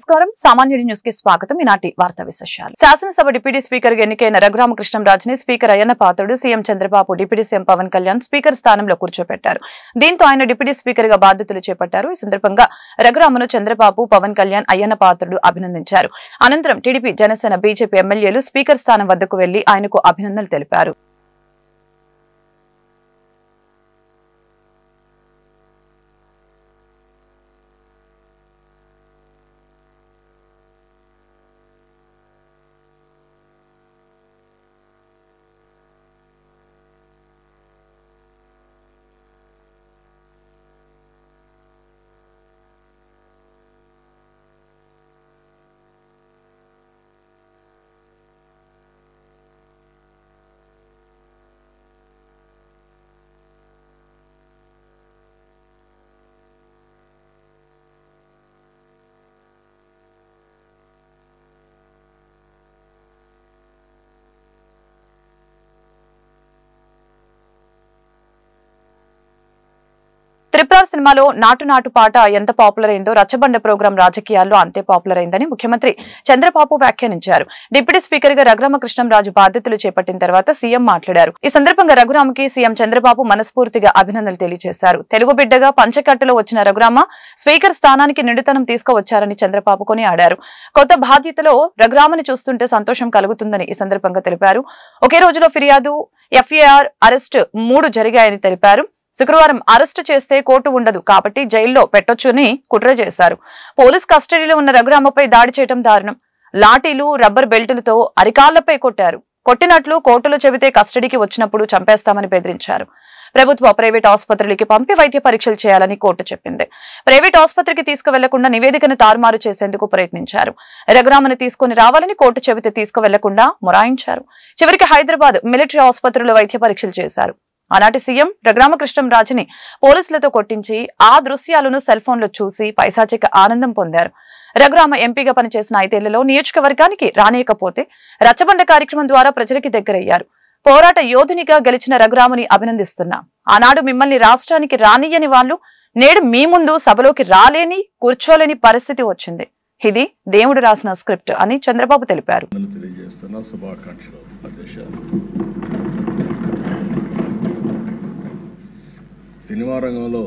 నమస్కారం సామాన్యుడి న్యూస్ కి స్వాగతం. ఈనాటి వార్తా విశేషాలు. శాసనసభ డిప్యూటీ స్పీకర్ గా ఎన్నికైన రఘురామకృష్ణంరాజుని speaker Ayyanna Patrudu CM Chandrababu deputy CM Pawan Kalyan speaker స్థానంలో కూర్చోబెట్టారు. దీంతో ఆయన డిప్యూటీ స్పీకర్ గా బాధ్యతలు చేపట్టారు. ఈ సందర్భంగా రఘురామను చంద్రబాబు, పవన్ కళ్యాణ్, అయ్యన్న పాత్రుడు అభినందించారు. అనంతరం టీడీపీ, జనసేన, బీజేపీ ఎమ్మెల్యేలు స్పీకర్ స్థానం వద్దకు వెళ్లి ఆయనకు అభినందనలు తెలిపారు. త్రిపుర సినిమాలో నాటు నాటు పాట ఎంత పాపులర్ అయిందో రచ్చబండ ప్రోగ్రాం రాజకీయాల్లో అంతే పాపులర్ అయిందని ముఖ్యమంత్రి చంద్రబాబు వ్యాఖ్యానించారు. డిప్యూటీ స్పీకర్ గా రఘురామకృష్ణంరాజు బాధ్యతలు చేపట్టిన తర్వాత సీఎం మాట్లాడారు. ఈ సందర్భంగా రఘురామకి సీఎం చంద్రబాబు మనస్ఫూర్తిగా అభినందనలు తెలియజేశారు. తెలుగు బిడ్డగా పంచకట్టులో వచ్చిన రఘురామ స్పీకర్ స్థానానికి నిండుతనం తీసుకువచ్చారని చంద్రబాబు కొనియాడారు. కొత్త బాధ్యతలో రఘురామని చూస్తుంటే సంతోషం కలుగుతుందని ఈ సందర్భంగా తెలిపారు. ఒకే రోజులో ఫిర్యాదు, ఎఫ్ఐఆర్, అరెస్టు 3 జరిగాయని తెలిపారు. శుక్రవారం అరెస్టు చేస్తే కోర్టు ఉండదు కాబట్టి జైల్లో పెట్టొచ్చని కుట్ర చేశారు. పోలీస్ కస్టడీలో ఉన్న రఘురామపై దాడి చేయడం దారుణం. లాఠీలు, రబ్బర్ బెల్టులతో అరికాళ్లపై కొట్టారు. కొట్టినట్లు కోర్టులో చెబితే కస్టడీకి వచ్చినప్పుడు చంపేస్తామని బెదిరించారు. ప్రభుత్వ, ప్రైవేట్ ఆసుపత్రులకి పంపి వైద్య పరీక్షలు చేయాలని కోర్టు చెప్పింది. ప్రైవేట్ ఆసుపత్రికి తీసుకువెళ్లకుండా నివేదికను తారుమారు చేసేందుకు ప్రయత్నించారు. రఘురామను తీసుకుని రావాలని కోర్టు చెబితే తీసుకువెళ్లకుండా మొరాయించారు. చివరికి హైదరాబాద్ మిలిటరీ ఆసుపత్రిలో వైద్య పరీక్షలు చేశారు. ఆనాటి సీఎం రఘురామకృష్ణంరాజుని పోలీసులతో కొట్టించి ఆ దృశ్యాలను సెల్ ఫోన్ లో చూసి పైశాచిక ఆనందం పొందారు. రఘురామ ఎంపీగా పనిచేసిన 5 ఏళ్లలో నియోజకవర్గానికి రానియకపోతే రచ్చబండ కార్యక్రమం ద్వారా ప్రజలకి దగ్గరయ్యారు. పోరాట యోధునిగా గెలిచిన రఘురాముని అభినందిస్తున్నా. ఆనాడు మిమ్మల్ని రాష్ట్రానికి రానియని వాళ్ళు నేడు మీ ముందు సభలోకి రాలేని, కూర్చోలేని పరిస్థితి వచ్చింది. ఇది దేవుడు రాసిన స్క్రిప్ట్ అని చంద్రబాబు తెలిపారు. సినిమా రంగంలో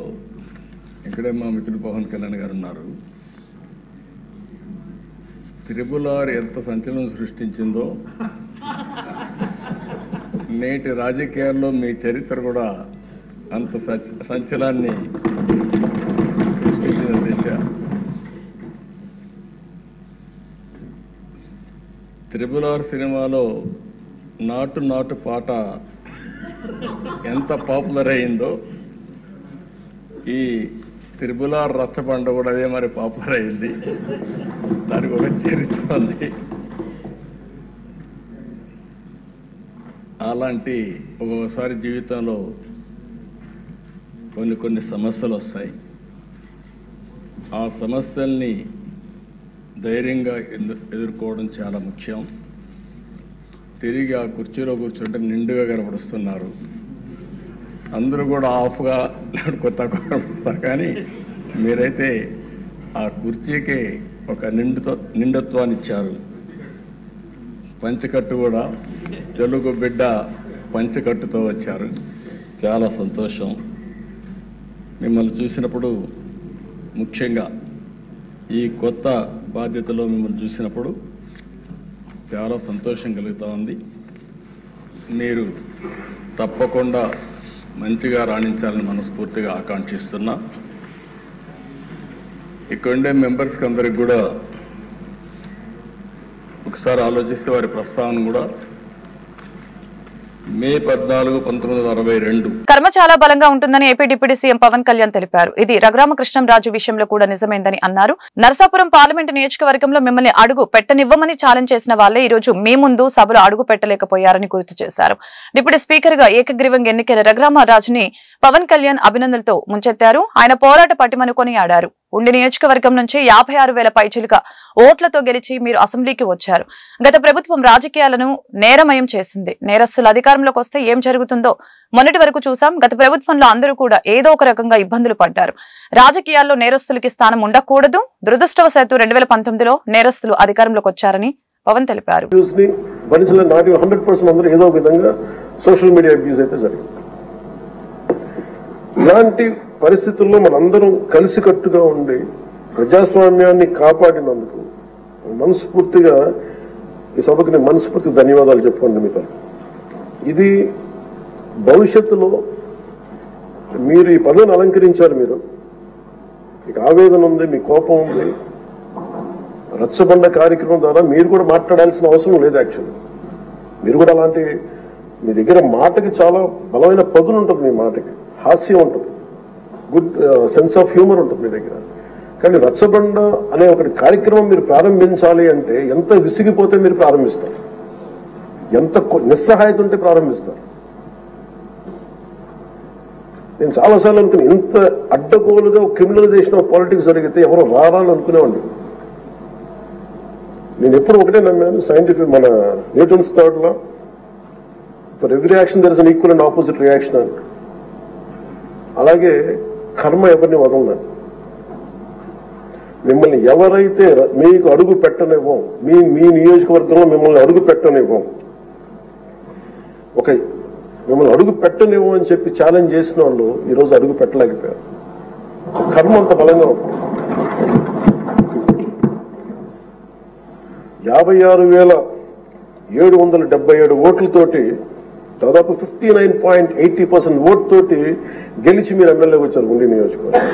ఇక్కడే మా మిత్రుడు పవన్ కళ్యాణ్ గారు ఉన్నారు. త్రిపుర ఎంత సంచలనం సృష్టించిందో నేటి రాజకీయాల్లో మీ చరిత్ర కూడా అంత సంచలనాన్ని సృష్టించిన దిశ. త్రిపుర సినిమాలో నాటు నాటు పాట ఎంత పాపులర్ అయిందో ఈ త్రిపుర రచ్చబండ కూడా అదే మరి పాపులర్ అయింది. దానికి ఒక చరిత్ర ఉంది. అలాంటి ఒక్కొక్కసారి జీవితంలో కొన్ని సమస్యలు వస్తాయి. ఆ సమస్యల్ని ధైర్యంగా ఎదుర్కోవడం చాలా ముఖ్యం. తిరిగి ఆ కుర్చీలో కూర్చుంటే నిండుగా కనపడుస్తున్నారు. అందరూ కూడా ఆఫ్గా కొత్త కనపడుస్తారు, కానీ మీరైతే ఆ కుర్చీకి ఒక నిండుత్వాన్ని ఇచ్చారు. పంచకట్టు కూడా తెలుగు బిడ్డ పంచకట్టుతో వచ్చారు. చాలా సంతోషం. మిమ్మల్ని చూసినప్పుడు, ముఖ్యంగా ఈ కొత్త బాధ్యతలో మిమ్మల్ని చూసినప్పుడు చాలా సంతోషం కలుగుతూ ఉంది. మీరు తప్పకుండా మంచిగా రాణించాలని మనస్ఫూర్తిగా ఆకాంక్షిస్తున్నా. ఇక్కడుండే మెంబర్స్కి అందరికి కూడా ఒకసారి ఆలోచిస్తే వారి ప్రస్తావన కూడా మే 14, 1962 కర్మ చాలా బలంగా ఉంటుందని AP deputy CM Pawan Kalyan తెలిపారు. ఇది రఘురామకృష్ణంరాజు విషయంలో కూడా నిజమైందని అన్నారు. నరసాపురం పార్లమెంటు నియోజకవర్గంలో మిమ్మల్ని అడుగు పెట్టనివ్వమని ఛాలెంజ్ చేసిన వాళ్లే ఈ రోజు మీ ముందు సభలో అడుగు పెట్టలేకపోయారని గుర్తు చేశారు. డిప్యూటీ స్పీకర్ గా ఏకగ్రీవంగా ఎన్నికైన రఘురామరాజుని పవన్ కళ్యాణ్ అభినందనలతో ముంచెత్తారు. ఆయన పోరాట పటిమను కొనియాడారు. ఉండి నియోజకవర్గం నుంచి 56,000 పైచిలుక ఓట్లతో గెలిచి మీరు అసెంబ్లీకి వచ్చారు. గత ప్రభుత్వం రాజకీయాలను నేరమయం చేసింది. నేరస్తులు అధికారంలోకి వస్తే ఏం జరుగుతుందో మొన్నటి వరకు చూసాం. గత ప్రభుత్వంలో అందరూ కూడా ఏదో ఒక రకంగా ఇబ్బందులు పడ్డారు. రాజకీయాల్లో నేరస్తులకి స్థానం ఉండకూడదు. దురదృష్టవశాత్తు 2019లో నేరస్తులు అధికారంలోకి వచ్చారని పవన్ తెలిపారు. ఇలాంటి పరిస్థితుల్లో మనందరం కలిసికట్టుగా ఉండి ప్రజాస్వామ్యాన్ని కాపాడినందుకు మనస్ఫూర్తిగా ఈ సభకు నేను మనస్ఫూర్తి ధన్యవాదాలు చెప్పుకోండి మీతో. ఇది భవిష్యత్తులో మీరు ఈ పదవిని అలంకరించారు. మీకు ఆవేదన ఉంది, మీ కోపం ఉంది. రచ్చబండ కార్యక్రమం ద్వారా మీరు కూడా మాట్లాడాల్సిన అవసరం లేదు. యాక్చువల్లీ మీరు కూడా అలాంటి మీ దగ్గర మాటకి చాలా బలమైన పదులు ఉంటుంది. మీ మాటకి హాస్యం ఉంటుంది, గుడ్ సెన్స్ ఆఫ్ హ్యూమర్ ఉంటుంది మీ దగ్గర. కానీ రచ్చబండ అనే ఒక కార్యక్రమం మీరు ప్రారంభించాలి అంటే ఎంత విసిగిపోతే మీరు ప్రారంభిస్తారు, ఎంత నిస్సహాయత ఉంటే ప్రారంభిస్తారు. నేను చాలాసార్లు అనుకున్నాను, ఇంత అడ్డగోలుగా క్రిమినలైజేషన్ ఆఫ్ పాలిటిక్స్ జరిగితే ఎవరో రావాలని అనుకునేవాడిని. నేను ఎప్పుడు ఒకటే నమ్మాను, సైంటిఫిక్ మన Newton's third law, for every action there is an equal and opposite reaction అని. అలాగే కర్మ ఎవరిని వదలదు. మిమ్మల్ని ఎవరైతే మీకు అడుగు పెట్టనివ్వం, మీ నియోజకవర్గంలో మిమ్మల్ని అడుగు పెట్టనివ్వం, మిమ్మల్ని అడుగు పెట్టనివ్వం అని చెప్పి ఛాలెంజ్ చేసిన వాళ్ళు ఈరోజు అడుగు పెట్టలేకపోయారు. కర్మ అంత బలంగా ఉంటుంది. 56,777 ఓట్లతోటి దాదాపు 59.80% ఓట్ తోటి గెలిచి మీరు ఎమ్మెల్యేకి వచ్చారు ఉండి నియోజకవర్గం.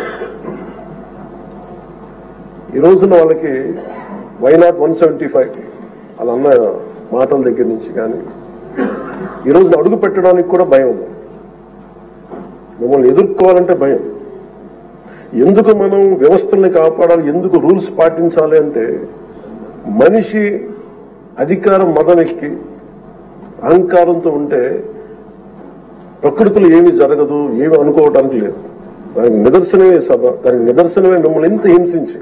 ఈ రోజున వాళ్ళకి వైనాట్ 175 అలా అన్న మాటల దగ్గర నుంచి కానీ ఈ రోజున అడుగు పెట్టడానికి కూడా భయం ఉంది. మిమ్మల్ని ఎదుర్కోవాలంటే భయం. ఎందుకు మనం వ్యవస్థల్ని కాపాడాలి, ఎందుకు రూల్స్ పాటించాలి అంటే మనిషి అధికారం మదనెక్కి అహంకారంతో ఉంటే ప్రకృతిలో ఏమీ జరగదు, ఏమి అనుకోవడానికి లేదు. దానికి నిదర్శనమే సభ, దానికి నిదర్శనమే మిమ్మల్ని ఇంత హింసించి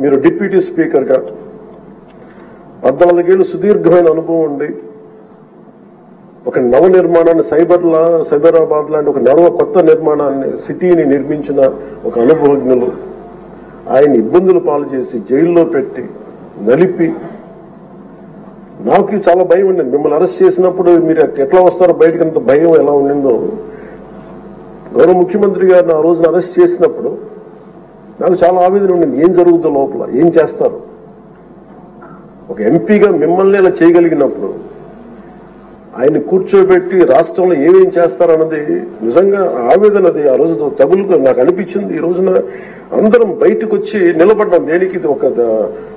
మీరు డిప్యూటీ స్పీకర్గా 14 ఏళ్ళు సుదీర్ఘమైన అనుభవం ఉండి ఒక నవ నిర్మాణాన్ని సైబరాబాద్ లాంటి ఒక కొత్త నిర్మాణాన్ని సిటీని నిర్మించిన ఒక అనుభవజ్ఞులు ఆయన ఇబ్బందులు పాలు చేసి జైల్లో పెట్టి నలిపి, నాకు చాలా భయం ఉండింది. మిమ్మల్ని అరెస్ట్ చేసినప్పుడు మీరు ఎట్లా వస్తారో బయటకు, అంత భయం ఎలా ఉండిందో. గౌరవ ముఖ్యమంత్రి గారిని ఆ రోజున అరెస్ట్ చేసినప్పుడు నాకు చాలా ఆవేదన ఉండింది. ఏం జరుగుతుందో లోపల, ఏం చేస్తారు. ఒక ఎంపీగా మిమ్మల్ని ఇలా చేయగలిగినప్పుడు ఆయన కూర్చోబెట్టి రాష్ట్రంలో ఏమేం చేస్తారన్నది నిజంగా ఆవేదన. అది ఆ రోజు తగులుగా నాకు అనిపించింది. ఈ రోజున అందరం బయటకు వచ్చి నిలబడ్డాం. దేనికి? ఒక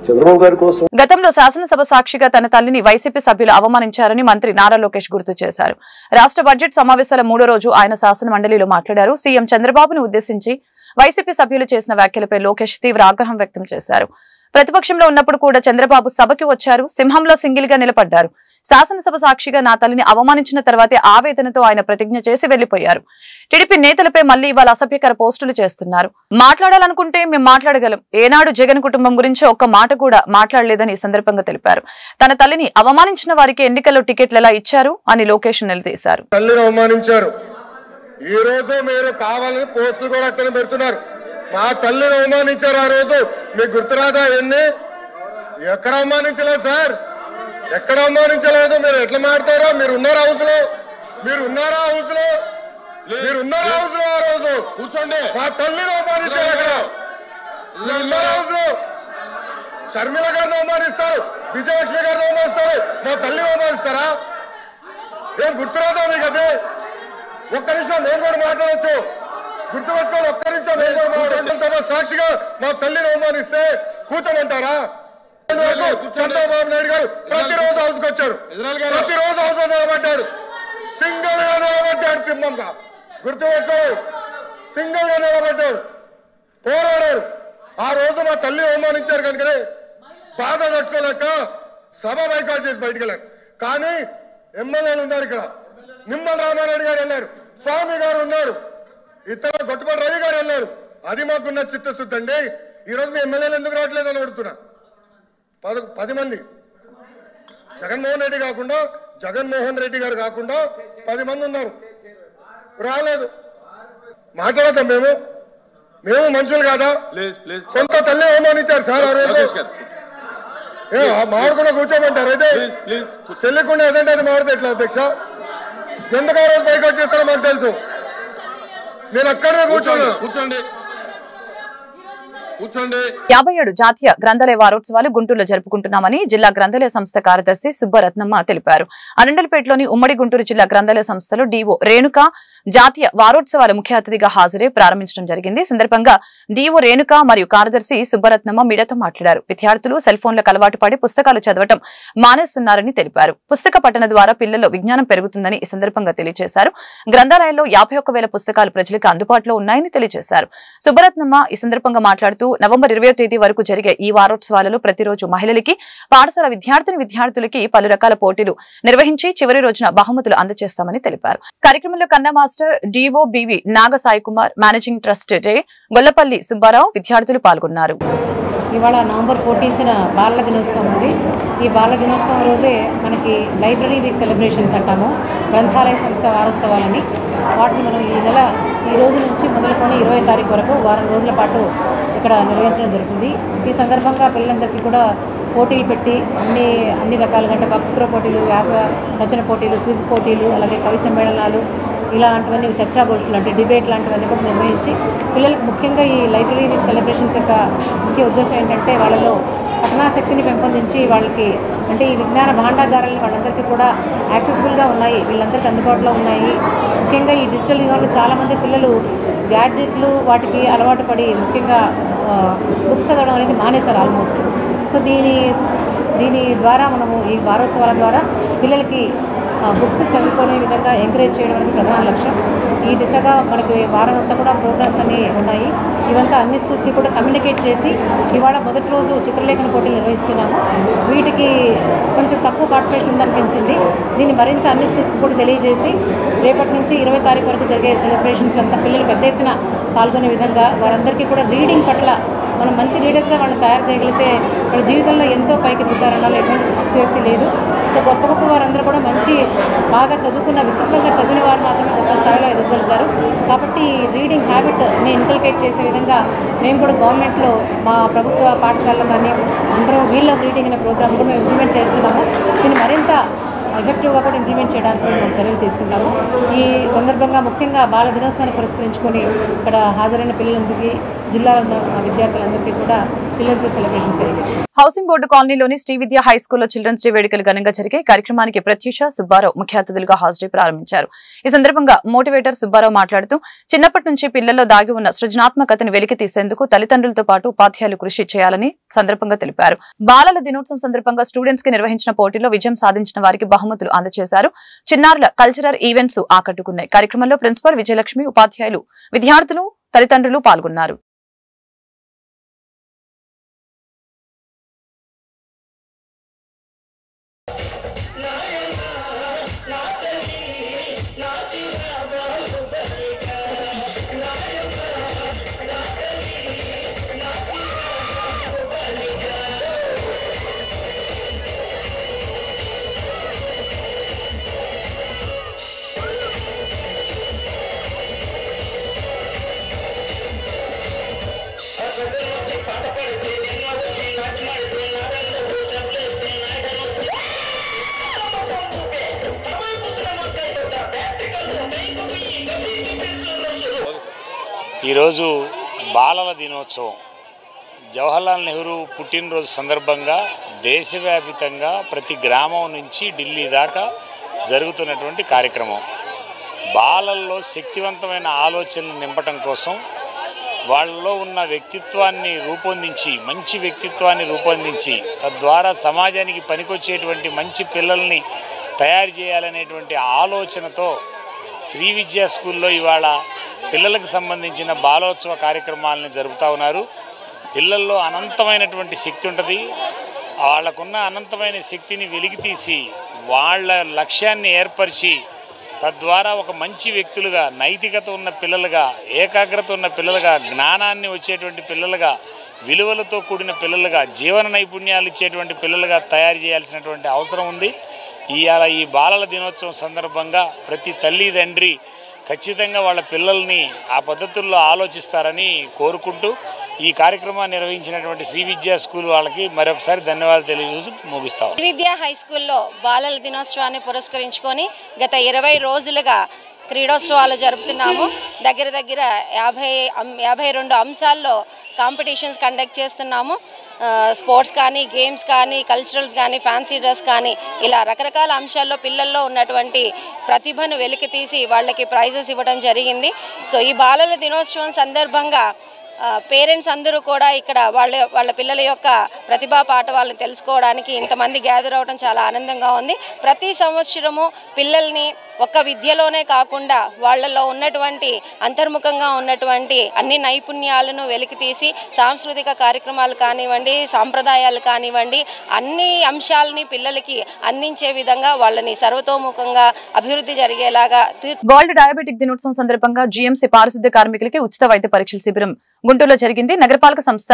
చంద్రబాబు గారి కోసం. గతంలో శాసనసభ సాక్షిగా తన తల్లిని వైసీపీ సభ్యులు అవమానించారని మంత్రి నారా లోకేష్ గుర్తు చేశారు. రాష్ట్ర బడ్జెట్ సమావేశాల 3వ రోజు ఆయన శాసన మండలిలో మాట్లాడారు. సీఎం చంద్రబాబును ఉద్దేశించి వైసీపీ సభ్యులు చేసిన వ్యాఖ్యలపై లోకేష్ తీవ్ర ఆగ్రహం వ్యక్తం చేశారు. ప్రతిపక్షంలో ఉన్నప్పుడు కూడా చంద్రబాబు సభకి వచ్చారు, సింహంలో సింగిల్ గా నిలబడ్డారు. శాసనసభ సాక్షిగా నా తల్లిని అవమానించిన తర్వాతే ఆవేదనతో ఆయన ప్రతిజ్ఞ చేసి వెళ్లిపోయారు. టీడీపీ నేతలపై మళ్లీ ఇవాళ అసభ్యకర పోస్టులు చేస్తున్నారు. మాట్లాడాలనుకుంటే మేము మాట్లాడగలం. ఏనాడు జగన్ కుటుంబం గురించి ఒక్క మాట కూడా మాట్లాడలేదని ఈ సందర్భంగా తెలిపారు. తన తల్లిని అవమానించిన వారికి ఎన్నికల్లో టికెట్లు ఎలా ఇచ్చారు అని లోకేష్ నిలదీశారు. తల్లిని అవమానించారు. ఈ రోజు మీరు కావాలని పోస్టులు కూడా అక్కడ పెడుతున్నారు. మా తల్లిని అవమానించారు. ఆ రోజు మీకు గుర్తురాదా? ఎన్ని ఎక్కడ అవమానించలేదు సార్, ఎక్కడ అవమానించలేదు. మీరు ఎట్లా మాట్లాడారో. మీరు ఉన్నారా హౌస్ లో? ఆ రోజు కూర్చోండి. మా తల్లిని అవమానించారు. అక్కడ ఉన్నారా హౌస్ లో? షర్మిల గారిని అవమానిస్తారు, విజయలక్ష్మి గారిని అవమానిస్తారు, మా తల్లిని అవమానిస్తారా? ఏం గుర్తురాదా మీకు? అదే ఒక్క నిమిషం నేను కూడా మాట్లాడవచ్చు. గుర్తుపెట్టుకోండి, ఒక్క నిమిషం నేను కూడా మాట్లాడతాను. సాక్షిగా మా తల్లిని అవమానిస్తే కూర్చోమంటారా? చంద్రబాబు నాయుడు గారు ప్రతిరోజు హౌస్కి వచ్చారు, ప్రతిరోజు హౌస్ నిలబడ్డాడు, సింగిల్ గా నిలబడ్డాడు. సింహంగా గుర్తుపెట్టుకో, సింగిల్ గా నిలబడ్డాడు, పోరాడారు. ఆ రోజు మా తల్లిని అవమానించారు కనుకనే బాధ తట్టుకోలేక సభ బైకాట్ చేసి బయటకు వెళ్ళారు. కానీ ఎమ్మెల్యేలు ఉన్నారు ఇక్కడ. నిమ్మల రామారెడ్డి గారు వెళ్ళారు, స్వామి గారు ఉన్నారు, ఇతర గొట్టుపాటి రవి గారు వెళ్ళారు, అది మాకున్న చిత్తశుద్ధి అండి. ఈరోజు మీ ఎమ్మెల్యేలు ఎందుకు రావట్లేదని అడుగుతున్నా. 10 మంది జగన్మోహన్ రెడ్డి గారు కాకుండా 10 మంది ఉన్నారు, రాలేదు. మాట్లాడతాం మేము మనుషులు కాదా? సొంత తల్లి అవమానించారు సార్ ఆ రోజు. మాడుకున్న కూర్చోమంటారు అయితే తెలియకుండా ఏదంటే అది మాడితే ఎట్లా అధ్యక్ష? ఎందుకు ఆ రోజు బైకౌట్ చేస్తారో మాకు తెలుసు. నేను అక్కడే కూర్చోండి. 57 జాతీయ గ్రంథాలయ వారోత్సవాలు గుంటూరులో జరుపుకుంటున్నామని జిల్లా గ్రంథాలయ సంస్థ కార్యదర్శి సుబ్బరత్నమ్మ తెలిపారు. అనండలపేటలోని ఉమ్మడి గుంటూరు జిల్లా గ్రంథాలయ సంస్థలో డీఓ రేణుక జాతీయ వారోత్సవాల ముఖ్య అతిథిగా హాజరై ప్రారంభించడం జరిగింది. సందర్భంగా డీఓ రేణుక మరియు కార్యదర్శి సుబ్బరత్నమ్మ మీడియాతో మాట్లాడారు. విద్యార్థులు సెల్ ఫోన్లకు అలవాటు పడి పుస్తకాలు చదవటం మానేస్తున్నారని తెలిపారు. పుస్తక పఠన ద్వారా పిల్లల్లో విజ్ఞానం పెరుగుతుందని ఈ సందర్భంగా తెలియజేశారు. గ్రంథాలయంలో 51,000 పుస్తకాలు ప్రజలకు అందుబాటులో ఉన్నాయని తెలియజేశారు. సుబ్బరత్నమ్మ ఈ సందర్భంగా మాట్లాడుతూ నవంబర్ 20వ తేదీ వరకు జరిగే ఈ వారోత్సవాలలో ప్రతిరోజు మహిళలకి, పాఠశాల విద్యార్థులకి పలు రకాల పోటీలు నిర్వహించి చివరి రోజున బహుమతులు అందజేస్తామని తెలిపారు. కార్యక్రమంలో Kanna master, DO BV Nagasai Kumar, managing trustee Gollapalli Subbarao విద్యార్థులు పాల్గొన్నారు. ఇవాళ నవంబర్ 14న బాలల దినోత్సవం ఉంది. ఈ బాలల దినోత్సవం రోజే మనకి లైబ్రరీ వీక్ సెలబ్రేషన్స్ అంటాము, గ్రంథాలయ సంస్థ వారోత్సవాలని. వాటిని మనం ఈ రోజు నుంచి మొదలుకొని 20వ తారీఖు వరకు వారం రోజుల పాటు ఇక్కడ నిర్వహించడం జరుగుతుంది. ఈ సందర్భంగా పిల్లలందరికీ కూడా పోటీలు పెట్టి అన్ని రకాలుగా అంటే వక్తృత్వ పోటీలు, వ్యాస రచన పోటీలు, క్విజ్ పోటీలు, అలాగే కవి సమ్మేళనాలు, ఇలాంటివన్నీ చర్చాగోష్ఠులు అంటే డిబేట్ లాంటివన్నీ కూడా నిర్వహించి పిల్లలకు ముఖ్యంగా ఈ లైబ్రరీ వీక్ సెలబ్రేషన్స్ యొక్క ముఖ్య ఉద్దేశం ఏంటంటే వాళ్ళలో పఠనాశక్తిని పెంపొందించి వాళ్ళకి అంటే ఈ విజ్ఞాన భాండాగారాలు వాళ్ళందరికీ కూడా యాక్సెసిబుల్గా ఉన్నాయి, వీళ్ళందరికీ అందుబాటులో ఉన్నాయి. ముఖ్యంగా ఈ డిజిటల్ యుగంలో చాలామంది పిల్లలు గ్యాడ్జెట్లు వాటికి అలవాటు పడి ముఖ్యంగా బుక్స్ చదవడం అనేది మానేస్తారు ఆల్మోస్ట్. సో దీని ద్వారా మనము ఈ వారోత్సవాల ద్వారా పిల్లలకి బుక్స్ చదువుకునే విధంగా ఎంకరేజ్ చేయడం అనేది ప్రధాన లక్ష్యం. ఈ దిశగా మనకి వారం అంతా కూడా ప్రోగ్రామ్స్ అన్నీ ఉన్నాయి. ఇవంతా అన్ని స్కూల్స్కి కూడా కమ్యూనికేట్ చేసి ఇవాళ మొదటి రోజు చిత్రలేఖన పోటీలు నిర్వహిస్తున్నాము. వీటికి కొంచెం తక్కువ పార్టిసిపేషన్ ఉందనిపించింది. దీన్ని మరింత అన్ని స్కూల్స్కి కూడా తెలియజేసి రేపటి నుంచి 20వ తారీఖు వరకు జరిగే సెలబ్రేషన్స్ అంతా పిల్లలు పెద్ద ఎత్తున పాల్గొనే విధంగా వారందరికీ కూడా రీడింగ్ పట్ల మనం మంచి రీడర్స్గా వాళ్ళని తయారు చేయగలిగితే వాళ్ళ జీవితంలో ఎంతో పైకి దిగుతారన్న ఎటువంటి అతిశయోక్తి లేదు. సో గొప్ప వారందరూ కూడా మంచి బాగా చదువుకున్న విస్తృతంగా చదివిన వారు మాత్రమే గొప్ప స్థాయిలో ఎదగలుగుతారు. కాబట్టి రీడింగ్ హ్యాబిట్ని ఇన్కల్కేట్ చేసే విధంగా మేము కూడా గవర్నమెంట్లో మా ప్రభుత్వ పాఠశాలలో కానీ అందరం వీల్ ఆఫ్ రీడింగ్ అనే ప్రోగ్రామ్ కూడా మేము ఇంప్లిమెంట్ చేస్తున్నాము. దీన్ని మరింత ఎఫెక్టివ్గా కూడా ఇంప్లిమెంట్ చేయడానికి మేము చర్యలు తీసుకుంటాము. ఈ సందర్భంగా ముఖ్యంగా బాల దినోత్సవాన్ని పురస్కరించుకొని ఇక్కడ హాజరైన పిల్లలందరికీ, జిల్లాలో ఉన్న విద్యార్థులందరికీ కూడా చిల్డ్రన్స్ డే సెలబ్రేషన్స్ తెలియజేస్తాం. హౌసింగ్ బోర్డు కాలనీలోని శ్రీ విద్య హై స్కూల్లో చిల్డ్రన్స్ డే వేడుకలు ఘనంగా జరిగే కార్యక్రమానికి ప్రత్యూష సుబ్బారావు ముఖ్య అతిథులుగా హాజరై ప్రారంభించారు. ఈ సందర్భంగా మోటివేటర్ సుబ్బారావు మాట్లాడుతూ చిన్నప్పటి నుంచి పిల్లల్లో దాగి ఉన్న సృజనాత్మకతను వెలికి తీసేందుకు తల్లిదండ్రులతో పాటు ఉపాధ్యాయులు కృషి చేయాలని సందర్భంగా తెలిపారు. బాలల దినోత్సవం సందర్భంగా స్టూడెంట్స్ కి నిర్వహించిన పోటీలో విజయం సాధించిన వారికి బహుమతులు అందజేశారు. చిన్నారుల కల్చరల్ ఈవెంట్స్ ఆకట్టుకున్నాయి. కార్యక్రమంలో ప్రిన్సిపల్ విజయలక్ష్మి, ఉపాధ్యాయులు, విద్యార్థులు, తల్లిదండ్రులు పాల్గొన్నారు. ఈరోజు బాలల దినోత్సవం జవహర్లాల్ నెహ్రూ పుట్టినరోజు సందర్భంగా దేశవ్యాపితంగా ప్రతి గ్రామం నుంచి ఢిల్లీ దాకా జరుగుతున్నటువంటి కార్యక్రమం. బాలల్లో శక్తివంతమైన ఆలోచనలు నింపటం కోసం వాళ్ళలో ఉన్న వ్యక్తిత్వాన్ని రూపొందించి, మంచి వ్యక్తిత్వాన్ని రూపొందించి తద్వారా సమాజానికి పనికొచ్చేటువంటి మంచి పిల్లల్ని తయారు చేయాలనేటువంటి ఆలోచనతో శ్రీ విద్యా స్కూల్లో ఇవాళ పిల్లలకు సంబంధించిన బాలోత్సవ కార్యక్రమాలను జరుపుతూ ఉన్నారు. పిల్లల్లో అనంతమైనటువంటి శక్తి ఉంటుంది. వాళ్ళకున్న అనంతమైన శక్తిని వెలికితీసి వాళ్ళ లక్ష్యాన్ని ఏర్పరిచి తద్వారా ఒక మంచి వ్యక్తులుగా, నైతికత ఉన్న పిల్లలుగా, ఏకాగ్రత ఉన్న పిల్లలుగా, జ్ఞానాన్ని వచ్చేటువంటి పిల్లలుగా, విలువలతో కూడిన పిల్లలుగా, జీవన నైపుణ్యాలు ఇచ్చేటువంటి పిల్లలుగా తయారు చేయాల్సినటువంటి అవసరం ఉంది. ఇవాళ ఈ బాలల దినోత్సవం సందర్భంగా ప్రతి తల్లి తండ్రి ఖచ్చితంగా వాళ్ళ పిల్లల్ని ఆ పద్ధతుల్లో ఆలోచిస్తారని కోరుకుంటూ ఈ కార్యక్రమాన్ని నిర్వహించినటువంటి శ్రీ విద్యా స్కూల్ వాళ్ళకి మరొకసారి ధన్యవాదాలు తెలియజేస్తూ ముగిస్తాం. శ్రీ విద్యా హై స్కూల్లో బాలల దినోత్సవాన్ని పురస్కరించుకొని గత 20 రోజులుగా క్రీడోత్సవాలు జరుపుతున్నాము. దగ్గర 52 అంశాల్లో కాంపిటీషన్స్ కండక్ట్ చేస్తున్నాము. స్పోర్ట్స్ కానీ, గేమ్స్ కానీ, కల్చరల్స్ కానీ, ఫ్యాన్సీ డ్రెస్ కానీ, ఇలా రకరకాల అంశాల్లో పిల్లల్లో ఉన్నటువంటి ప్రతిభను వెలికితీసి వాళ్ళకి ప్రైజెస్ ఇవ్వడం జరిగింది. సో ఈ బాలల దినోత్సవం సందర్భంగా పేరెంట్స్ అందరూ కూడా ఇక్కడ వాళ్ళ పిల్లల యొక్క ప్రతిభా పాఠవాలను తెలుసుకోవడానికి ఇంతమంది గ్యాదర్ అవ్వడం చాలా ఆనందంగా ఉంది. ప్రతి సంవత్సరము పిల్లల్ని ఒక్క విద్యలోనే కాకుండా వాళ్ళలో ఉన్నటువంటి అంతర్ముఖంగా ఉన్నటువంటి అన్ని నైపుణ్యాలను వెలికితీసి సాంస్కృతిక కార్యక్రమాలు కానివ్వండి, సాంప్రదాయాలు కానివ్వండి, అన్ని అంశాలని పిల్లలకి అందించే విధంగా వాళ్ళని సర్వతోముఖంగా అభివృద్ధి జరిగేలాగా. వరల్డ్ డయాబెటిక్ దినోత్సవం సందర్భంగా జీఎంసీ పారిశుద్ధ్య కార్మికులకి ఉచిత వైద్య పరీక్షల శిబిరం గుంటూరులో జరిగింది. నగరపాలక సంస్థ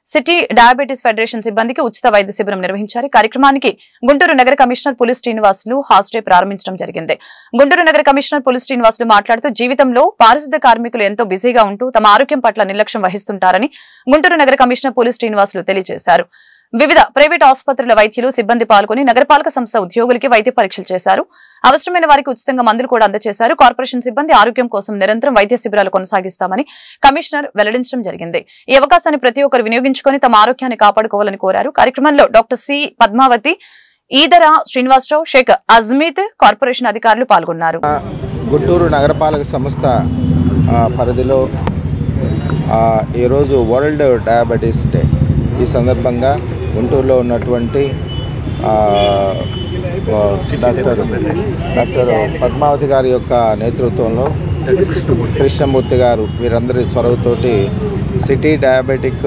సిటీ డయాబెటీస్ ఫెడరేషన్ సిబ్బందికి ఉచిత వైద్య శిబిరం నిర్వహించారు. కార్యక్రమానికి గుంటూరు నగర కమిషనర్ పులి శ్రీనివాసులు హాస్డే ప్రారంభించడం జరిగింది. గుంటూరు నగర కమిషనర్ పులి శ్రీనివాసులు మాట్లాడుతూ జీవితంలో పారిశుద్ధ్య కార్మికులు ఎంతో బిజీగా ఉంటూ తమ ఆరోగ్యం పట్ల నిర్లక్ష్యం వహిస్తుంటారని గుంటూరు నగర కమిషనర్ పులి శ్రీనివాసులు తెలియజేశారు. వివిధ ప్రైవేట్ ఆసుపత్రుల వైద్యులు సిబ్బంది పాల్గొని నగరపాలక సంస్థ ఉద్యోగులకి వైద్య పరీక్షలు చేశారు. అవసరమైన వారికి ఉచితంగా మందులు కూడా అందజేశారు. కార్పొరేషన్ సిబ్బంది ఆరోగ్యం కోసం నిరంతరం వైద్య శిబిరాలు కొనసాగిస్తామని కమిషనర్ వెల్లడించడం జరిగింది. ఈ అవకాశాన్ని ప్రతి ఒక్కరు వినియోగించుకొని తమ ఆరోగ్యాన్ని కాపాడుకోవాలని కోరారు. కార్యక్రమంలో doctor C Padmavathi, Edara Srinivasarao, Sheikh Ajmeet, corporation అధికారులు పాల్గొన్నారు. గుంటూరు నగరపాలక సంస్థ పరిధిలో ఈరోజు వరల్డ్ డయాబెటీస్ డే. ఈ సందర్భంగా గుంటూరులో ఉన్నటువంటి డాక్టర్ పద్మావతి గారి యొక్క నేతృత్వంలో, కృష్ణమూర్తి గారు, వీరందరి చొరవతోటి సిటీ డయాబెటిక్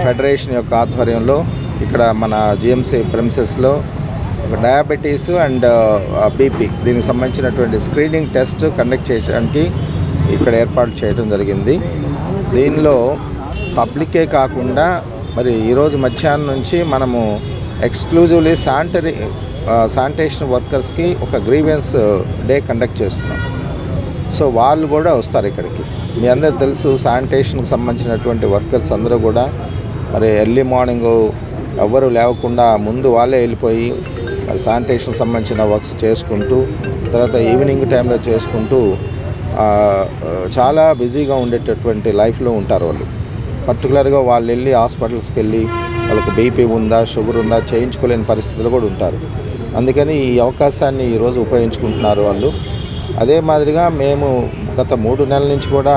ఫెడరేషన్ యొక్క ఆధ్వర్యంలో ఇక్కడ మన జిఎంసీ ప్రెమిసెస్లో డయాబెటీస్ అండ్ బీపీ దీనికి సంబంధించినటువంటి స్క్రీనింగ్ టెస్ట్ కండక్ట్ చేయడానికి ఇక్కడ ఏర్పాటు చేయడం జరిగింది. దీనిలో పబ్లికే కాకుండా మరి ఈరోజు మధ్యాహ్నం నుంచి మనము ఎక్స్క్లూజివ్లీ శానిటేషన్ వర్కర్స్కి ఒక గ్రీవెన్స్ డే కండక్ట్ చేస్తున్నాం. సో వాళ్ళు కూడా వస్తారు ఇక్కడికి. మీ అందరూ తెలుసు, శానిటేషన్కి సంబంధించినటువంటి వర్కర్స్ అందరూ కూడా మరి ఎర్లీ మార్నింగ్ ఎవరు లేవకుండా ముందు వాళ్ళే వెళ్ళిపోయి మరి శానిటేషన్ సంబంధించిన వర్క్స్ చేసుకుంటూ తర్వాత ఈవినింగ్ టైంలో చేసుకుంటూ చాలా బిజీగా ఉండేటటువంటి లైఫ్లో ఉంటారు వాళ్ళు. పర్టికులర్గా వాళ్ళు వెళ్ళి హాస్పిటల్స్కి వెళ్ళి వాళ్ళకి బీపీ ఉందా, షుగర్ ఉందా చేయించుకోలేని పరిస్థితులు కూడా ఉంటారు. అందుకని ఈ అవకాశాన్ని ఈరోజు ఉపయోగించుకుంటున్నారు వాళ్ళు. అదే మాదిరిగా మేము గత 3 నెలల నుంచి కూడా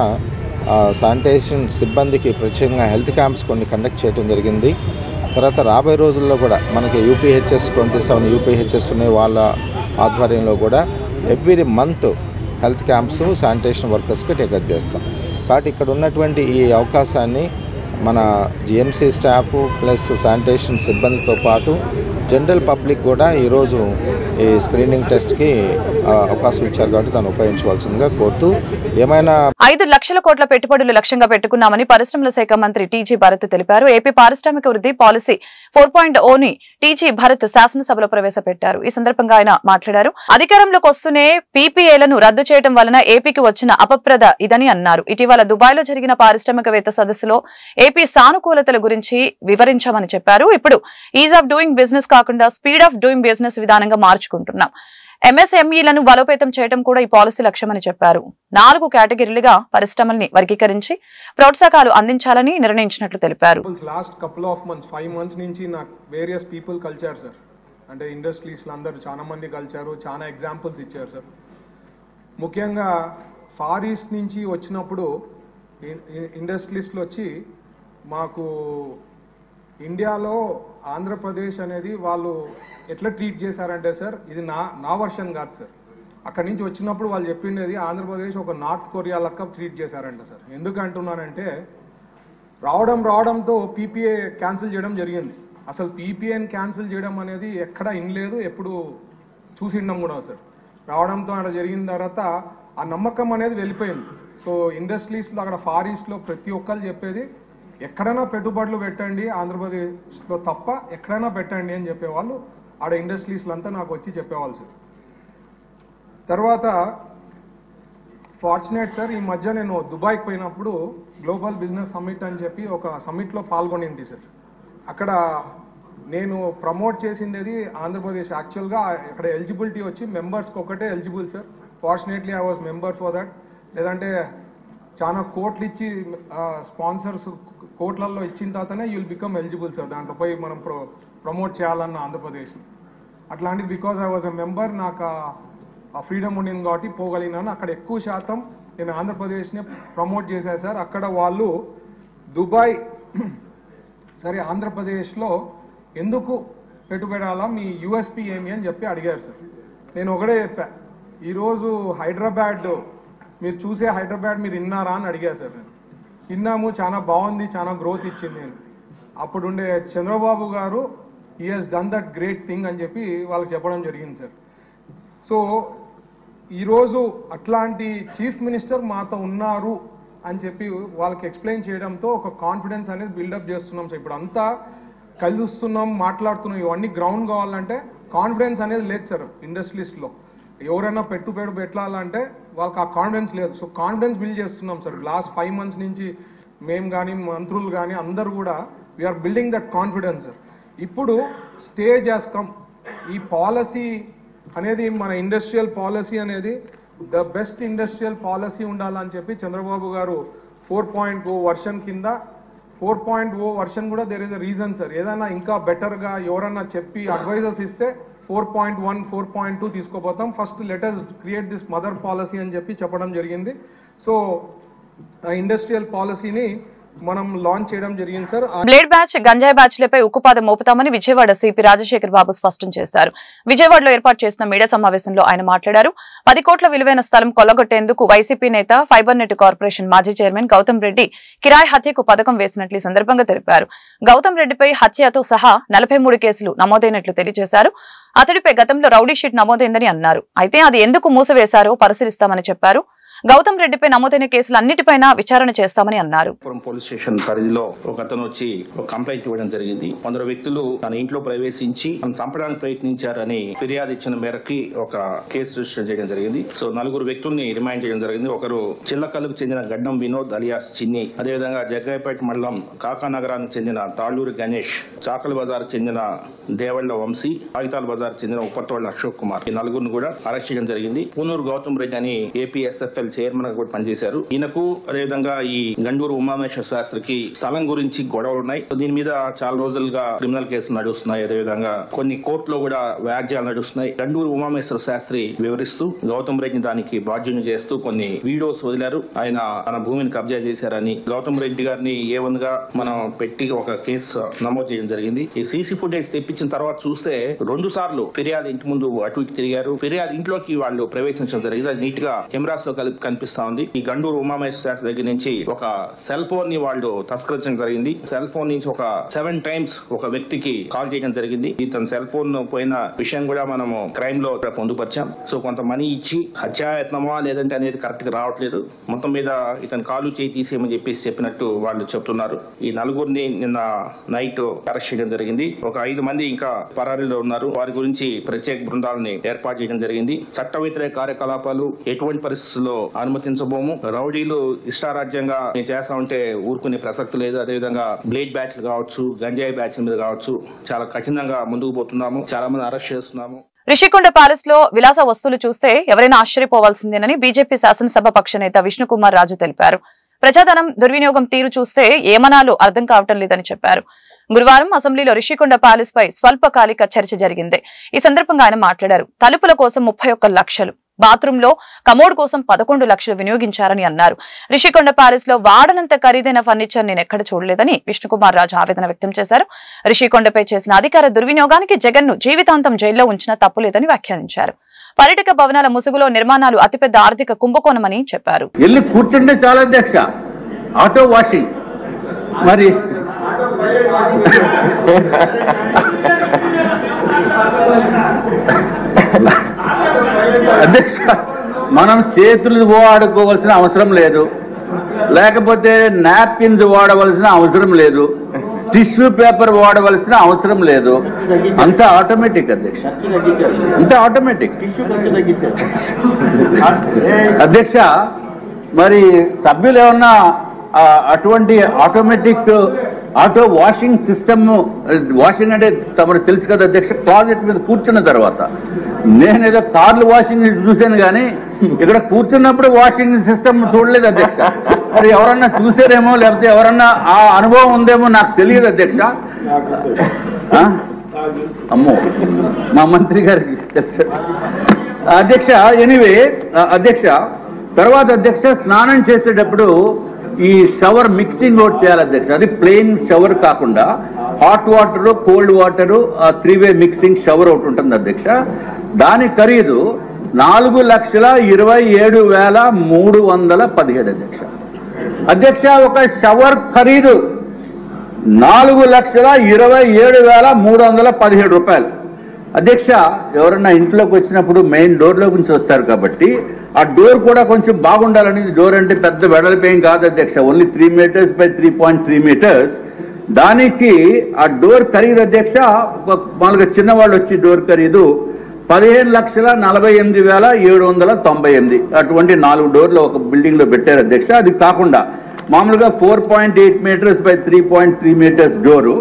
శానిటేషన్ సిబ్బందికి ప్రత్యేకంగా హెల్త్ క్యాంప్స్ కొన్ని కండక్ట్ చేయడం జరిగింది. తర్వాత రాబోయే రోజుల్లో కూడా మనకి యూపీహెచ్ఎస్ 27 యూపీహెచ్ఎస్ ఉన్నాయి, వాళ్ళ ఆధ్వర్యంలో కూడా every month health camps sanitation వర్కర్స్కి టేకప్ చేస్తాం. కాబట్టి ఇక్కడ ఉన్నటువంటి ఈ అవకాశాన్ని మన జిఎంసీ స్టాఫ్ ప్లస్ శానిటేషన్ సిబ్బందితో పాటు జనరల్ పబ్లిక్ కూడా ఈరోజు ఈ స్క్రీనింగ్ టెస్ట్కి అవకాశం ఇచ్చారు కాబట్టి దాన్ని ఉపయోగించుకోవాల్సిందిగా కోరుతూ, ఏమైనా 5 లక్షల కోట్ల పెట్టుబడులు లక్ష్యంగా పెట్టుకున్నామని పరిశ్రమల శాఖ మంత్రి టీజీ భరత్ తెలిపారు. ఏపీ పారిశ్రామిక వృద్ధి పాలసీ 4.0ని టీజీ భరత్ శాసనసభలో ప్రవేశపెట్టారు. ఈ సందర్భంగా ఆయన మాట్లాడారు. అధికారంలోకి వస్తూనే పీపీఏలను రద్దు చేయడం వలన ఏపీకి వచ్చిన అపప్రద ఇదని అన్నారు. ఇటీవల దుబాయ్లో జరిగిన పారిశ్రామికవేత్త సదస్సులో ఏపీ సానుకూలతల గురించి వివరించామని చెప్పారు. ఇప్పుడు ఈజ్ ఆఫ్ డూయింగ్ బిజినెస్ కాకుండా స్పీడ్ ఆఫ్ డూయింగ్ బిజినెస్ విధానంగా మార్చుకుంటున్నాం. ఎంఎస్ఎంఈలను బలోపేతం చేయడం కూడా ఈ పాలసీ లక్ష్యమని చెప్పారు. 4 కేటగిరీలుగా పరిశ్రమల్ని వర్గీకరించి ప్రోత్సాహకాలు అందించాలని నిర్ణయించినట్లు తెలిపారు. Last couple of months 5 months నుంచి నాకు వేరియస్ పీపుల్ కలిచారు సార్. అంటే ఇండస్ట్రీస్లో అందరూ చాలా మంది కలిచారు, చాలా ఎగ్జాంపుల్స్ ఇచ్చారు సార్. ముఖ్యంగా ఫార్ ఈస్ట్ నుంచి వచ్చినప్పుడు ఇండస్ట్రీస్లో వచ్చి మాకు ఇండియాలో ఆంధ్రప్రదేశ్ అనేది వాళ్ళు ఎట్లా ట్రీట్ చేశారంటే సార్, ఇది నా వర్షన్ కాదు సార్. అక్కడి నుంచి వచ్చినప్పుడు వాళ్ళు చెప్పిండేది ఆంధ్రప్రదేశ్ ఒక నార్త్ కొరియా లెక్క ట్రీట్ చేశారంట సార్. ఎందుకు అంటున్నానంటే రావడంతో పీపీఏ క్యాన్సిల్ చేయడం జరిగింది. అసలు పీపీఏని క్యాన్సిల్ చేయడం అనేది ఎక్కడ ఇనలేదు, ఎప్పుడు చూసిండం కూడా సార్. రావడంతో అక్కడ జరిగిన తర్వాత ఆ నమ్మకం అనేది వెళ్ళిపోయింది. సో ఇండస్ట్రీస్లో అక్కడ ఫార్ ఈస్ట్లో ప్రతి ఒక్కరు చెప్పేది ఎక్కడైనా పెట్టుబడులు పెట్టండి, ఆంధ్రప్రదేశ్లో తప్ప ఎక్కడైనా పెట్టండి అని చెప్పేవాళ్ళు. ఆడ ఇండస్ట్రీస్లో అంతా నాకు వచ్చి చెప్పేవాళ్ళు సార్. తర్వాత ఫార్చునేట్ సార్, ఈ మధ్య నేను దుబాయ్కి పోయినప్పుడు గ్లోబల్ బిజినెస్ సమ్మిట్ అని చెప్పి ఒక సమ్మిట్లో పాల్గొనింది సార్. అక్కడ నేను ప్రమోట్ చేసిండేది ఆంధ్రప్రదేశ్. యాక్చువల్గా అక్కడ ఎలిజిబిలిటీ వచ్చి మెంబర్స్కి ఒకటే eligible sir. Fortunately I was member for that. లేదంటే చాలా కోట్లు ఇచ్చి స్పాన్సర్స్ కోట్లలో ఇచ్చిన తర్వాతనే you will become eligible sir. దాంట్లో పోయి మనం ప్రమోట్ చేయాలన్న ఆంధ్రప్రదేశ్ అట్లాంటిది. Because I was a member, నాకు ఆ ఫ్రీడమ్ ఉండింది కాబట్టి పోగలిగినాను. అక్కడ ఎక్కువ శాతం నేను ఆంధ్రప్రదేశ్ని ప్రమోట్ చేశాను సార్. అక్కడ వాళ్ళు దుబాయ్ సరే ఆంధ్రప్రదేశ్లో ఎందుకు పెట్టుబడాలా, మీ యూఎస్పీ ఏమి అని చెప్పి అడిగారు సార్. నేను ఒకటే చెప్పా, ఈరోజు హైదరాబాద్ మీరు చూసే హైదరాబాద్ మీరు విన్నారా అని అడిగారు సార్. నేను విన్నాము, చాలా బాగుంది, చాలా గ్రోత్ ఇచ్చింది. నేను అప్పుడుండే చంద్రబాబు గారు he has done that great thing అని చెప్పి వాళ్ళకి చెప్పడం జరిగింది సార్. సో ఈరోజు అట్లాంటి చీఫ్ మినిస్టర్ మాతో ఉన్నారు అని చెప్పి వాళ్ళకి ఎక్స్ప్లెయిన్ చేయడంతో ఒక కాన్ఫిడెన్స్ అనేది బిల్డప్ చేస్తున్నాం సార్. ఇప్పుడు అంతా కలుస్తున్నాం, మాట్లాడుతున్నాం, ఇవన్నీ గ్రౌండ్ కావాలంటే కాన్ఫిడెన్స్ అనేది లేదు సార్. ఇండస్ట్రీస్లో ఎవరైనా పెట్టుబడి పెట్టాలంటే వాళ్ళకి ఆ కాన్ఫిడెన్స్ లేదు. సో కాన్ఫిడెన్స్ బిల్డ్ చేస్తున్నాం సార్. లాస్ట్ 5 months నుంచి మేము కానీ మంత్రులు కానీ అందరూ కూడా we're building that confidence sir. ఇప్పుడు స్టేజ్ హ్యాస్ కమ్. ఈ పాలసీ అనేది మన ఇండస్ట్రియల్ పాలసీ అనేది ద బెస్ట్ ఇండస్ట్రియల్ పాలసీ ఉండాలని చెప్పి చంద్రబాబు గారు 4.0 వర్షన్ కింద 4.0 వర్షన్ కూడా there is a reason sir. ఏదైనా ఇంకా బెటర్గా ఎవరన్నా చెప్పి అడ్వైజర్స్ ఇస్తే 4.1 4.2 తీసుకోపోతాం. First letters create this mother policy అని చెప్పి చెప్పడం జరిగింది. సో ఆ ఇండస్ట్రియల్ పాలసీని మనం లాంచ్ చేయడం జరిగింది సార్. బ్లేడ్ బ్యాచ్, గంజాయి బ్యాచ్లపై ఉక్కుపాదం మోపుతామని విజయవాడ సిపి రాజశేఖర్ బాబు స్పష్టం చేశారు. విజయవాడలో ఏర్పాటు చేసిన మీడియా సమావేశంలో ఆయన మాట్లాడారు. 10 కోట్ల విలువైన స్థలం కొల్లగొట్టేందుకు వైసీపీ నేత ఫైబర్ నెట్ కార్పొరేషన్ మాజీ చైర్మన్ గౌతమ్ రెడ్డి కిరాయి హత్యకు పథకం వేసినట్లు ఈ సందర్భంగా తెలిపారు. గౌతమ్ రెడ్డిపై హత్యతో సహా 43 కేసులు నమోదైనట్లు తెలియజేశారు. అతడిపై గతంలో రౌడీ షీట్ నమోదైందని అన్నారు. అయితే అది ఎందుకు మూసివేశారో పరిశీలిస్తామని చెప్పారు. గౌతమ్ రెడ్డిపై నమోదైన కేసులన్నిటిపైన విచారణ చేస్తామని అన్నారు. పోలీస్ స్టేషన్ పరిధిలో ఒక అతను వచ్చి ఒక కంప్లైంట్ ఇవ్వడం జరిగింది. 100 వ్యక్తులు తన ఇంట్లో ప్రవేశించి చంపడానికి ప్రయత్నించారని ఫిర్యాదు ఇచ్చిన మేరకి ఒక కేసు రిజిస్టర్ చేయడం జరిగింది. సో 4 వ్యక్తుల్ని రిమాండ్ చేయడం జరిగింది. ఒకరు చిల్లకల్లుకు చెందిన గడ్డం వినోద్ అలియాస్ చిన్ని, అదేవిధంగా జగ్గయ్యపేట మండలం కాకానగరానికి చెందిన తాళ్లూరి గణేష్, చాకలి బజార్ చెందిన దేవళ్ల వంశీ, కాగితాల బజార్ చెందిన ఉప్పర్తోళ్ల అశోక్ కుమార్, ఈ 4 కూడా అరెస్ట్ చేయడం జరిగింది. పూనూరు గౌతమ్ రెడ్డి అని ఏపీఎస్ఎఫ్ఎల్ చైర్మన్ గా కూడా పనిచేశారు. ఈయనకు అదేవిధంగా ఈ గండూరు ఉమామేశ్వర శాస్త్రికి స్థలం గురించి గొడవలు ఉన్నాయి. దీని మీద చాలా రోజులుగా క్రిమినల్ కేసులు నడుస్తున్నాయి. అదేవిధంగా కొన్ని కోర్టులో కూడా వ్యాజ్యాలు నడుస్తున్నాయి. గండూరు ఉమామేశ్వర శాస్త్రి వివరిస్తూ గౌతమ్ రెడ్డిని దానికి బాధ్యుని చేస్తూ కొన్ని వీడియోస్ వదిలారు. ఆయన తన భూమిని కబ్జా చేశారని గౌతమ్ రెడ్డి గారిని A1 గా మనం పెట్టి ఒక కేసు నమోదు చేయడం జరిగింది. ఈ సీసీ ఫుటేజ్ తెప్పించిన తర్వాత చూస్తే 2 సార్లు ఫిర్యాదు ఇంటి ముందు అటు ఇటు తిరిగారు. ఫిర్యాదు ఇంట్లోకి వాళ్ళు ప్రవేశించడం జరిగింది. అది నీట్ గా కెమెరాస్ లో కనిపిస్తా ఉంది. ఈ గండూరు ఉమామేశ్వర శాస్త్రి దగ్గర నుంచి ఒక సెల్ ఫోన్ ని వాళ్ళు తస్కరించడం జరిగింది. సెల్ ఫోన్ నుంచి ఒక 7 times ఒక వ్యక్తికి కాల్ చేయడం జరిగింది. ఇతను సెల్ ఫోన్ పోయిన విషయం కూడా మనము క్రైమ్ లో పొందుపరిచాం. సో కొంత మనీ ఇచ్చి హత్యాయత్నమా లేదంటే అనేది కరెక్ట్ గా రావట్లేదు. మొత్తం మీద ఇతను కాలు చేయి తీసేయమని చెప్పినట్టు వాళ్ళు చెప్తున్నారు. ఈ 4 నిన్న నైట్ అరెస్ట్ చేయడం జరిగింది. ఒక 5 మంది ఇంకా పరారీలో ఉన్నారు. వారి గురించి ప్రత్యేక బృందాలని ఏర్పాటు చేయడం జరిగింది. చట్ట వ్యతిరేక కార్యకలాపాలు ఎటువంటి పరిస్థితుల్లో అనుమతించబోము. రౌడీలు ఇష్టారాజ్యంగా చేస్తా ఉంటే ఊరుకునే ప్రసక్తి లేదు. అదేవిధంగా బ్లేడ్ బ్యాచ్లు కావచ్చు, గంజాయి బ్యాచ్ల మీద కావచ్చు చాలా కఠినంగా ముందుకు పోతున్నాము. చాలా మంది అరెస్ట్ చేస్తున్నాము. రిషికొండ ప్యాలెస్ లో విలాస వస్తువులు చూస్తే ఎవరైనా ఆశ్చర్యపోవాల్సిందేనని బీజేపీ శాసనసభ పక్ష నేత విష్ణుకుమార్ రాజు తెలిపారు. ప్రజాధనం దుర్వినియోగం తీరు చూస్తే ఏమనాలో అర్థం కావటం లేదని చెప్పారు. గురువారం అసెంబ్లీలో రిషికొండ ప్యాలెస్ పై స్వల్పకాలిక చర్చ జరిగింది. ఈ సందర్భంగా ఆయన మాట్లాడారు. తలుపుల కోసం 31 లక్షలు, బాత్రూమ్ లో కమోడ్ కోసం 11 లక్షలు వినియోగించారని అన్నారు. రిషికొండ ప్యాలెస్ లో వాడనంత ఖరీదైన ఫర్నిచర్ నేను ఎక్కడ చూడలేదని విష్ణుకుమార్ రాజు ఆవేదన వ్యక్తం చేశారు. రిషికొండపై చేసిన అధికార దుర్వినియోగానికి జగన్ ను జీవితాంతం జైల్లో ఉంచినా తప్పులేదని వ్యాఖ్యానించారు. పర్యాటక భవనాల ముసుగులో నిర్మాణాలు అతిపెద్ద ఆర్థిక కుంభకోణమని చెప్పారు. కూర్చుంటే చాలా అధ్యక్ష, ఆటో వాషింగ్ మరి అదే మనం చేతులు వాడుకోవాల్సిన అవసరం లేదు, లేకపోతే నాప్కిన్స్ వాడవలసిన అవసరం లేదు, టిష్యూ పేపర్ వాడవలసిన అవసరం లేదు. అంత ఆటోమేటిక్ అధ్యక్ష, అంత ఆటోమేటిక్. అధ్యక్ష, మరి సభ్యులు ఏమన్నా అటువంటి automatic auto washing system, washing అంటే తమకు తెలుసు కదా అధ్యక్ష, క్లాజెట్ మీద కూర్చున్న తర్వాత, నేనేదో కార్లు వాషింగ్ చూశాను కానీ ఇక్కడ కూర్చున్నప్పుడు వాషింగ్ సిస్టమ్ చూడలేదు అధ్యక్ష. మరి ఎవరన్నా చూసారేమో, లేకపోతే ఎవరన్నా ఆ అనుభవం ఉందేమో నాకు తెలియదు అధ్యక్ష. అమ్మో, మా మంత్రి గారికి తెలుసు అధ్యక్ష. ఎనీవే అధ్యక్ష, తర్వాత అధ్యక్ష స్నానం చేసేటప్పుడు ఈ షవర్ మిక్సింగ్ ఒకటి చేయాలి అధ్యక్ష. అది ప్లెయిన్ షవర్ కాకుండా hot water, cold water, 3-way mixing shower ఒకటి ఉంటుంది అధ్యక్ష. దాని ఖరీదు 4,27,317 అధ్యక్ష. అధ్యక్ష, ఒక షవర్ ఖరీదు 4,27,317 రూపాయలు అధ్యక్ష. ఎవరన్నా ఇంట్లోకి వచ్చినప్పుడు మెయిన్ డోర్లో నుంచి వస్తారు కాబట్టి ఆ డోర్ కూడా కొంచెం బాగుండాలని, డోర్ అంటే పెద్ద వెడల్పేం కాదు అధ్యక్ష, ఓన్లీ 3 meters by 3.3 meters. దానికి ఆ డోర్ ఖరీదు అధ్యక్ష, మామూలుగా చిన్నవాళ్ళు వచ్చి డోర్ ఖరీదు 15,48,798. అటువంటి 4 డోర్లు ఒక బిల్డింగ్ లో పెట్టారు అధ్యక్ష. అది కాకుండా మామూలుగా 4.8 meters by 3.3 meters డోరు,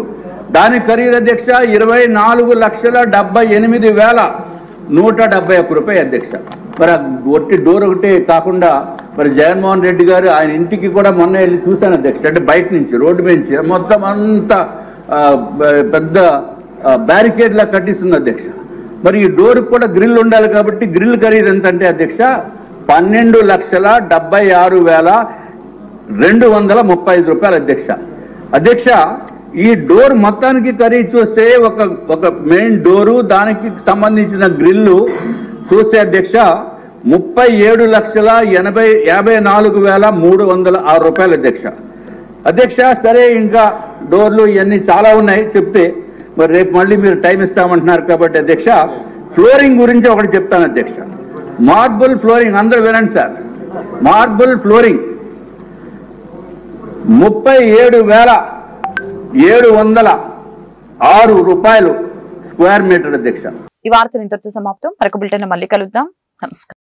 దాని ఖరీదు అధ్యక్ష 24,78,171 రూపాయలు అధ్యక్ష. మరి ఒట్టి డోర్ ఒకటే కాకుండా మరి జగన్మోహన్ రెడ్డి గారు ఆయన ఇంటికి కూడా మొన్న వెళ్ళి చూశాను అధ్యక్ష. అంటే బయట నుంచి, రోడ్డు నుంచి మొత్తం అంతా పెద్ద బ్యారికేడ్ లా కట్టిస్తుంది అధ్యక్ష. మరి ఈ డోర్ కూడా గ్రిల్ ఉండాలి కాబట్టి గ్రిల్ ఖరీదు ఎంత అంటే అధ్యక్ష 12,76,235 రూపాయలు అధ్యక్ష. అధ్యక్ష, ఈ డోర్ మొత్తానికి ఖరీదు చూస్తే ఒక మెయిన్ డోరు, దానికి సంబంధించిన గ్రిల్లు చూస్తే అధ్యక్ష 37,54,306 రూపాయలు అధ్యక్ష. అధ్యక్ష, సరే ఇంకా డోర్లు ఇవన్నీ చాలా ఉన్నాయి చెప్తే, మరి రేపు మళ్ళీ మీరు టైం ఇస్తామంటున్నారు కాబట్టి అధ్యక్ష, ఫ్లోరింగ్ గురించి ఒకటి చెప్తాను అధ్యక్ష. మార్బుల్ ఫ్లోరింగ్, అందరూ వినండి సార్, మార్బుల్ ఫ్లోరింగ్ 37,706 రూపాయలు స్క్వేర్ మీటర్ అధ్యక్ష. ఈ వార్తలు ఇంతటితో సమాప్తం. మరొక బులెటిన్ మళ్ళీ కలుద్దాం. నమస్కారం.